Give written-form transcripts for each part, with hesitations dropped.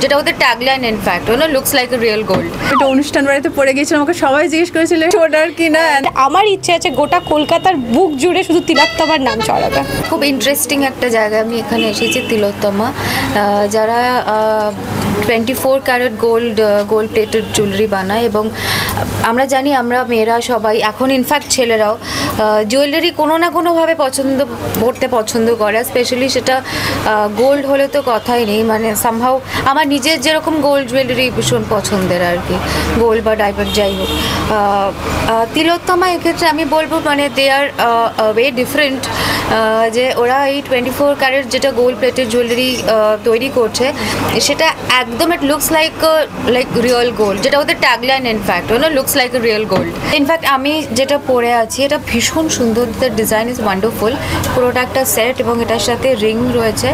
যেটা ওদের tagline in fact looks like a real gold. একটা অনুষ্ঠান বাড়িতে পড়ে গিয়েছিলাম, আমাকে সবাই জিজ্ঞেস করেছিল সোনার কিনা। আমার ইচ্ছে আছে গোটা কলকাতার বুক জুড়ে শুধু তিলোত্তমার নাম ছড়াবে। খুব ইন্টারেস্টিং একটা জায়গায় আমি এখানে এসেছি, তিলোত্তমা, যারা 24 ক্যারেট গোল্ড প্লেটেড জুয়েলারি বানায়। এবং আমরা জানি আমরা মেয়েরা সবাই এখন ইনফ্যাক্ট ছেলেরাও জুয়েলারি কোনো না কোনোভাবে করতে পছন্দ করে, স্পেশালি সেটা গোল্ড হলে তো কথাই নেই। মানে সামহাও আমার নিজের যেরকম গোল্ড জুয়েলারি ভীষণ পছন্দের আর কি, গোল্ড বা ডায়মন্ড যাই হোক। তিলোত্তমা এক্ষেত্রে আমি বলবো মানে দে আর ওয়ে ডিফারেন্ট, যে ওরা এই 24 ক্যারেট যেটা গোল্ড প্লেটেড জুয়েলারি তৈরি করছে সেটা একদম it looks like real gold, যেটা ওদের tagline in fact looks like a real gold. In fact আমি যেটা পরে আছি এটা ভীষণ সুন্দর, দ্য ডিজাইন ইজ ওয়ান্ডারফুল, পুরোটা একটা সেট এবং এটার সাথে রিং রয়েছে।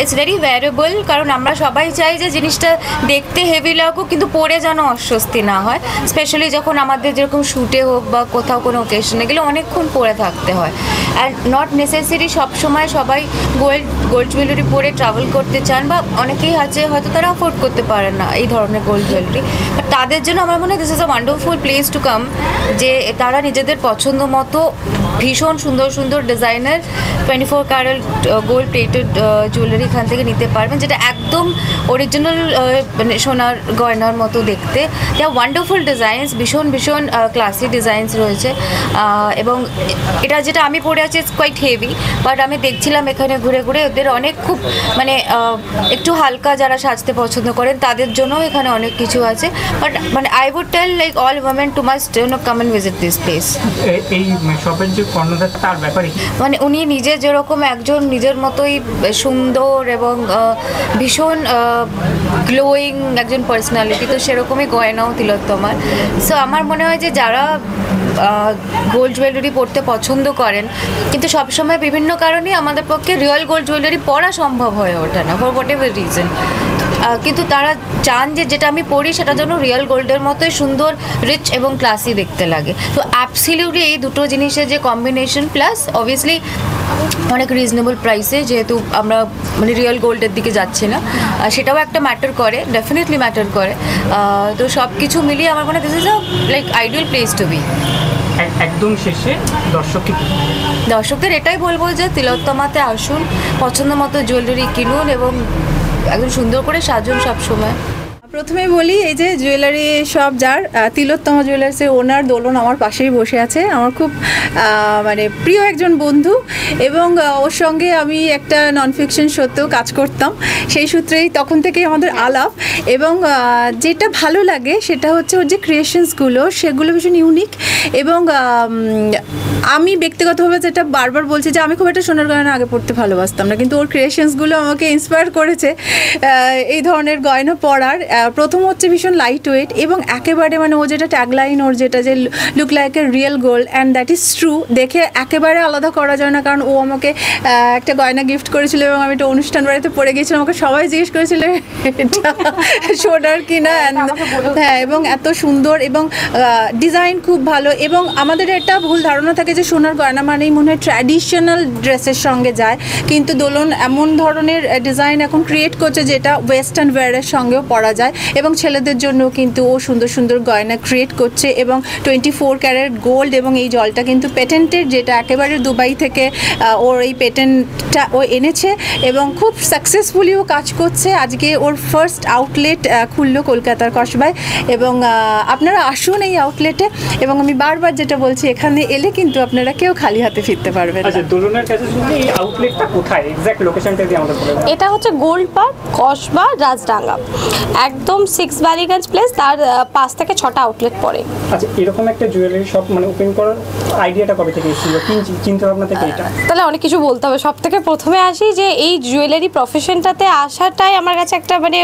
ইটস ভেরি ভ্যারিয়েবল, কারণ আমরা সবাই চাই যে জিনিসটা দেখতে হেভি লাগুক কিন্তু পরে যেন অস্বস্তি না হয়, স্পেশালি যখন আমাদের যেরকম শ্যুটে হোক বা কোথাও কোনো ওকেশনে গেলে অনেকক্ষণ পরে থাকতে হয়। অ্যান্ড নট নেসেসারি সবসময় সবাই গোল্ড জুয়েলারি পরে ট্রাভেল করতে চান, বা অনেকেই আছে হয়তো তারা অ্যাফোর্ড করতে পারেন না এই ধরনের গোল্ড জুয়েলারি, বাট তাদের জন্য আমার মনে হয় this is a wonderful place to come, যে তারা নিজেদের পছন্দ মতো ভীষণ সুন্দর সুন্দর designer 24 carat gold plated jewellery এখান থেকে নিতে পারবেন, যেটা একদম অরিজিনাল মানে সোনার গয়নার মতো দেখতে। ওয়ান্ডারফুল ডিজাইনস, ভীষণ ভীষণ ক্লাসি ডিজাইনস রয়েছে। এবং এটা যেটা আমি পরে আছি ইটস কোয়াইট হেভি, বাট আমি দেখছিলাম এখানে ঘুরে ঘুরে ওদের অনেক খুব মানে একটু হালকা যারা সাজতে পছন্দ করেন তাদের জন্য এখানে অনেক কিছু আছে। বাট মানে I would tell like all women to must come and visit this place. এই শপের যে কর্ণধার তার ব্যাপারে মানে উনি নিজে যেরকম একজন নিজের মতোই সুন্দর এবং ভীষণ গ্লোয়িং একজন পার্সোনালিটি, তো সেরকমই গয়নাও তিলোত্তমার। সো আমার মনে হয় যে যারা গোল্ড জুয়েলারি পরতে পছন্দ করেন কিন্তু সবসময় বিভিন্ন কারণে আমাদের পক্ষে রিয়েল গোল্ড জুয়েলারি পরা সম্ভব হয়ে ওঠে না ফর হোয়াট এভার রিজন, কিন্তু তারা চান যে যেটা আমি পরি সেটা যেন রিয়েল গোল্ডের মতোই সুন্দর, রিচ এবং ক্লাসি দেখতে লাগে। তো অ্যাবসলিউটলি এই দুটো জিনিসের যে কম্বিনেশন, প্লাস অবভিয়াসলি অনেক রিজনেবল প্রাইসে, যেহেতু আমরা মানে রিয়েল গোল্ডের দিকে যাচ্ছি না, সেটাও একটা ম্যাটার করে, ডেফিনেটলি ম্যাটার করে। তো সব কিছু মিলিয়ে আমার মনে হয় this is a like ideal place to be. একদম শেষে দর্শকদের এটাই বলবো যে তিলোত্তমাতে আসুন, পছন্দ মতো জুয়েলারি কিনুন এবং একদম সুন্দর করে সাজুন সবসময়। প্রথমেই বলি, এই যে জুয়েলারি শপ যার তিলোত্তমা জুয়েলার্সের ওনার দোলন আমার পাশেই বসে আছে, আমার খুব মানে প্রিয় একজন বন্ধু, এবং ওর সঙ্গে আমি একটা নন ফিকশন শোতেও কাজ করতাম, সেই সূত্রেই তখন থেকেই আমাদের আলাপ। এবং যেটা ভালো লাগে সেটা হচ্ছে ওর যে ক্রিয়েশনসগুলো সেগুলো ভীষণ ইউনিক। এবং আমি ব্যক্তিগতভাবে যেটা বারবার বলছি যে আমি খুব একটা সোনার গয়না আগে পড়তে ভালোবাসতাম না, কিন্তু ওর ক্রিয়েশনসগুলো আমাকে ইন্সপায়ার করেছে এই ধরনের গয়না পরার। প্রথম হচ্ছে ভীষণ লাইট ওয়েট এবং একেবারে মানে ও যেটা ট্যাগলাইন ওর যেটা যে look like a real gold and that is true, দেখে একেবারে আলাদা করা যায় না। কারণ ও আমাকে একটা গয়না গিফট করেছিল এবং আমি একটা অনুষ্ঠান বাড়িতে পড়ে গিয়েছিলাম, আমাকে সবাই জিজ্ঞেস করেছিল এটা সোনার কিনা। হ্যাঁ, এবং এত সুন্দর এবং ডিজাইন খুব ভালো। এবং আমাদের একটা ভুল ধারণা থাকে যে সোনার গয়না মানেই মনে হয় ট্র্যাডিশনাল ড্রেসের সঙ্গে যায়, কিন্তু দোলন এমন ধরনের ডিজাইন এখন ক্রিয়েট করছে যেটা ওয়েস্টার্ন ওয়্যারের সঙ্গেও পরা যায়, এবং ছেলেদের জন্য কিন্তু ও সুন্দর সুন্দর গয়না ক্রিয়েট করছে। এবং 24 ক্যারেট গোল্ড, এবং এই জলটা কিন্তু পেটেন্টেড, যেটা একেবারে দুবাই থেকে ওর এই পেটেন্টটা ও এনেছে এবং খুব সাকসেসফুলিও কাজ করছে। আজকে ওর ফার্স্ট আউটলেট খুললো কলকাতার কসবায়, এবং আপনারা আসুন এই আউটলেটে। এবং আমি বারবার যেটা বলছি, এখানে এলে কিন্তু আপনারা কেউ খালি হাতে ফিরতে পারবেন। আচ্ছা, দোলনের কাছে শুনি এই আউটলেটটা কোথায়, এক্স্যাক্ট লোকেশনটা দিয়ে আমাদের বলে। এটা হচ্ছে গোল্ড পার্ক, কসবা, রাজডাঙ্গা, একদম 6 বালিগঞ্জ প্লেস, তার 5 থেকে 6টা আউটলেট পড়ে। আচ্ছা, এরকম একটা জুয়েলারি শপ মানে ওপেন করার আইডিয়াটা কবে থেকে এসেছিল, কি চিন্তা ভাবনা থেকে এটা? তাহলে অনেক কিছু বলতে হবে। সব থেকে প্রথমে আসি যে এই জুয়েলারি প্রফেশনটাতে আসাটাই আমার কাছে একটা মানে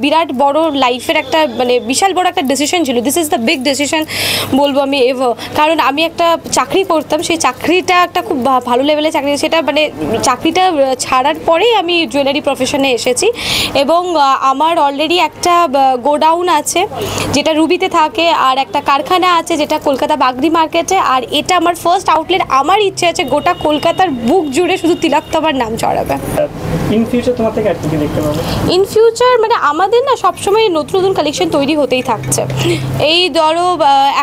বিরাট বড় লাইফের একটা মানে বিশাল বড় একটা ডিসিশন ছিল। This is the big decision বলবো আমি এভার, কারণ আমি একটা চাকরি করতাম, সেই চাকরিটা একটা খুব ভালো লেভেলের চাকরি, সেটা মানে চাকরিটা ছাড়ার পরেই আমি জুয়েলারি প্রফেশনে এসেছি। এবং আমার অলরেডি একটা একটা গোডাউন আছে যেটা রুবিতে থাকে, আর একটা কারখানা আছে যেটা কলকাতা বাগরি মার্কেটে, আর এটা আমার ফার্স্ট আউটলেট। আমার ইচ্ছে আছে গোটা কলকাতার বুক জুড়ে শুধু তিলোত্তমার নাম ছড়াবে। ইন ফিউচার তোমার থেকে আর কি দেখতে পাবো? ইন ফিউচার মানে আমাদের না সবসময় নতুন নতুন কালেকশন তৈরি হতেই থাকছে। এই ধরো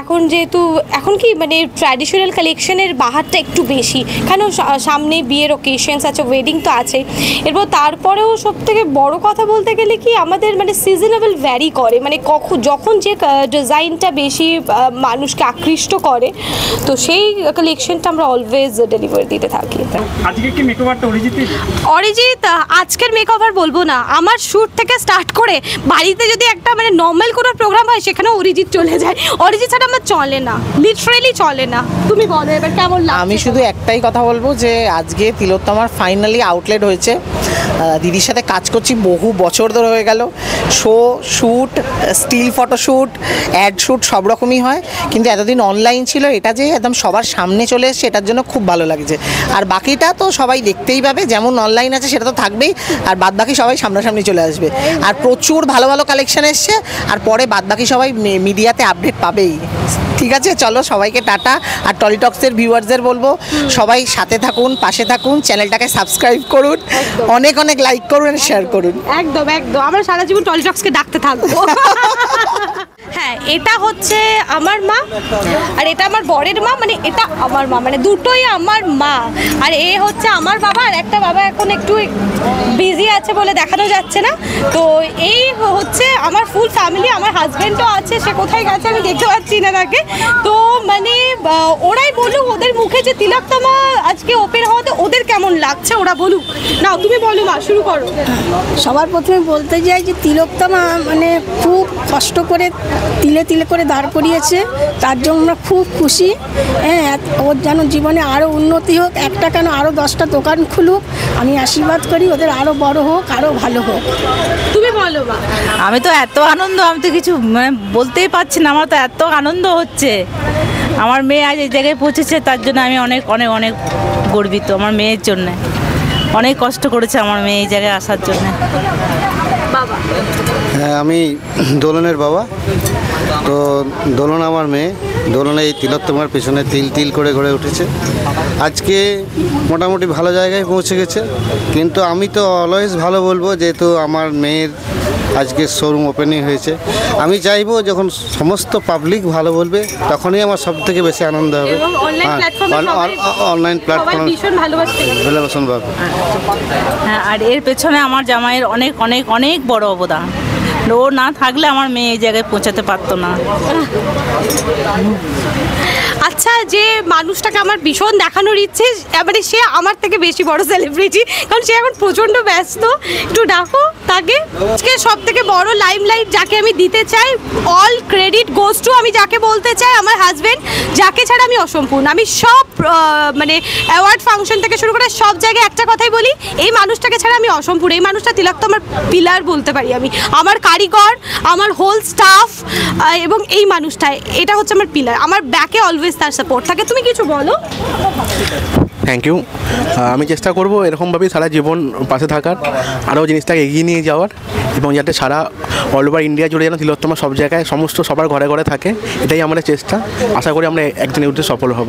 এখন যেহেতু এখন কি মানে ট্র্যাডিশনাল কালেকশনের বাহারটা একটু বেশি, কেন সামনে বিয়ের ওকেশনস আছে, ওয়েডিং তো আছে। এরপর তারপরেও সব থেকে বড় কথা বলতে গেলে কি আমাদের মানে সিজনেবল ভ্যারি করে, মানে যখন যে ডিজাইনটা বেশি মানুষকে আকৃষ্ট করে, তো সেই কালেকশনটা আমরা অলওয়েজ ডেলিভারি দিতে থাকি। আজকে কি মেকওভারটা অরিজিৎ আজকের মেকওভার বলবো না, আমার শ্যুট থেকে স্টার্ট করে বাড়িতে যদি একটা মানে নর্মাল কোনো প্রোগ্রাম হয় সেখানেও অরিজিৎ চলে যায়। অরিজিৎ ছাড়া আমার চলে না, লিটারেলি চলে না। তুমি বলো এবার কেমন লাগছে? আমি শুধু একটাই কথা বলবো যে আজকে তিলোত্তমার ফাইনালি আউটলেট হয়েছে। দিদির সাথে কাজ করছি বহু বছর ধরে হয়ে গেল। Show shoot, still photoshoot, ad shoot সব রকমই হয়, কিন্তু এতদিন অনলাইন ছিল, এটা যে একদম সবার সামনে চলে এসছে এটার জন্য খুব ভালো লাগছে। আর বাকিটা তো সবাই দেখতেই পাবে, যেমন অনলাইন আছে সেটা তো থাকবেই, আর বাদ বাকি সবাই সামনাসামনি চলে আসবে। আর প্রচুর ভালো ভালো কালেকশন এসছে, আর পরে বাদ বাকি সবাই মিডিয়াতে আপডেট পাবেই। ঠিক আছে, চলো সবাইকে টাটা। আর টলিটক্সের ভিউয়ার্সদের বলবো সবাই সাথে থাকুন, পাশে থাকুন, চ্যানেলটাকে সাবস্ক্রাইব করুন, অনেক অনেক লাইক করুন, শেয়ার করুন। একদম একদম, আমরা সারা জীবন টলিটক্সকে ডাকতে থাকবো। হ্যাঁ, এটা হচ্ছে আমার মা, আর এটা আমার বরের মা, মানে এটা আমার মা, মানে দুটোই আমার মা। আর এ হচ্ছে আমার বাবা, আর একটা বাবা এখন একটু বিজি আছে বলে দেখানো যাচ্ছে না। তো এই হচ্ছে আমার ফুল ফ্যামিলি। আমার হাজব্যান্ডও আছে, সে কোথায় গেছে আমি দেখতে পাচ্ছি না তাকে। তো মানে ওরাই বলুক, ওদের মুখে যে তিলোত্তমা আজকে ওপেন হওয়াতে ওদের কেমন লাগছে ওরা বলুক। নাও তুমি বলো মা, শুরু করো। সবার প্রথমে বলতে যাই যে তিলোত্তমা মানে খুব কষ্ট করে তিলে তিলে করে দাঁড় করিয়েছে, তার জন্য আমরা খুব খুশি। হ্যাঁ, ওর যেন জীবনে আরও উন্নতি হোক, একটা কেন আরও 10টা দোকান খুলুক। আমি আশীর্বাদ করি ওদের আরও বড় হোক, আরও ভালো হোক। তুমি বলো মা। আমি তো এত আনন্দ, আমি তো কিছু মানে বলতেই পারছি না, আমার তো এত আনন্দ হচ্ছে। আমার মেয়ে আজ এই জায়গায় পৌঁছেছে, তার জন্য আমি অনেক অনেক অনেক গর্বিত। আমার মেয়ের জন্যে অনেক কষ্ট করেছে আমার মেয়ে এই জায়গায় আসার জন্য। হ্যাঁ, আমি দোলনের বাবা। তো দোলন আমার মেয়ে, দোলনে এই তিলোত্তমার পেছনে তিল তিল করে গড়ে উঠেছে। আজকে মোটামুটি ভালো জায়গায় পৌঁছে গেছে, কিন্তু আমি তো অলওয়েজ ভালো বলবো, যেহেতু আমার মেয়ের আজকে শোরুম ওপেনিং হয়েছে। আমি চাইবো যখন সমস্ত পাবলিক ভালো বলবে তখনই আমার সব থেকে বেশি আনন্দ হবে। অনলাইন প্ল্যাটফর্ম ভালোবাসন পাবে। হ্যাঁ, আর এর পেছনে আমার জামাইয়ের অনেক অনেক অনেক বড় অবদান। ও না থাকলে আমার মেয়ে এই জায়গায় পৌঁছাতে পারতো না। আচ্ছা, যে মানুষটাকে আমার ভীষণ দেখানোর ইচ্ছে, মানে সে আমার থেকে বেশি বড় সেলিব্রিটি, কারণ সে এখন প্রচণ্ড ব্যস্ত। একটু ডাকো তাকে। আজকে সব থেকে বড় লাইমলাইট যাকে আমি দিতে চাই, অল ক্রেডিট গোজ টু, আমি যাকে বলতে চাই আমার হাজব্যান্ড, যাকে ছাড়া আমি অসম্পূর্ণ। আমি সব মানে অ্যাওয়ার্ড ফাংশন থেকে শুরু করে সব জায়গায় একটা কথাই বলি, এই মানুষটাকে ছাড়া আমি অসম্পূর্ণ। এই মানুষটা তিলোত্তমার পিলার বলতে পারি আমি, আমার কারিগর, আমার হোল স্টাফ, এবং এই মানুষটাই, এটা হচ্ছে আমার পিলার। আমার ব্যাকে অলওয়েজ তার সাপোর্ট থাকে। তুমি কিছু বলো। Thank you. আমি চেষ্টা করব এরকমভাবেই সারা জীবন পাশে থাকার, আরও জিনিসটাকে এগিয়ে নিয়ে যাওয়ার, এবং যাতে সারা অল ওভার ইন্ডিয়া জুড়ে যেন তিলোত্তমা সব জায়গায় সবার ঘরে ঘরে থাকে, এটাই আমাদের চেষ্টা। আশা করি আমরা একদিনের উদ্দেশ্যে সফল হব।